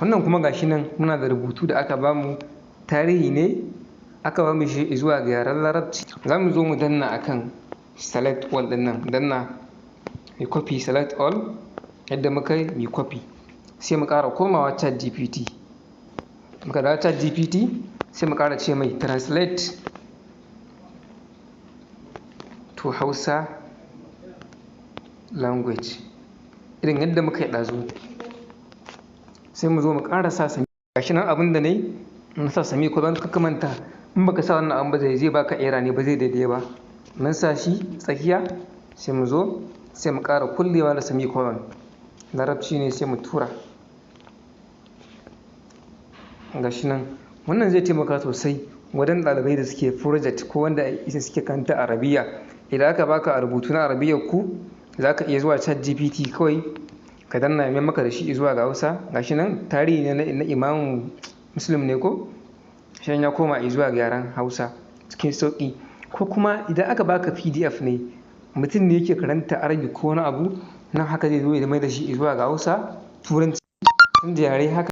Wannan kuma gashi nan muna da rubutu da aka bamu, tarihi ne aka bamu shi zuwa ga yaren larabci. Za mu zo mu danna akan select all din nan, danna mai copy select all, yadda muka yi mai copy, sai mu ƙara komawa chat gpt. Muka dawo chat gpt sai mu ƙara ce mai translate to Hausa language, irin yadda muka yi ɗazu. Sai mu zo mu ƙara sa sami, gashi nan abin da na yi na sa sami ko ban ka manta, in baka sa wannan abin ba zai baka error ne, ba zai daidai ba. Mun sa shi tsakiya, sai mu zo sai mu ƙara kullewa da sami colon, larabci ne sai mu tura. Gashi nan wannan zai taimaka sosai wajen ɗalibai da suke project ko wanda suke karanta Arabiya. Idan aka baka a rubutu na Arabiyyar ku, za ka iya zuwa chat gpt kawai ka danna mai maka da shi zuwa ga Hausa. Gashi nan tarihi ne na Imam Muslim ne ko, shi ya koma zuwa ga yaren Hausa cikin sauƙi. Ko kuma idan aka baka pdf ne, mutum ne yake karanta Arabic ko wani abu, nan haka zai zo ya mai da shi zuwa ga Hausa, Turanci, tunda yare haka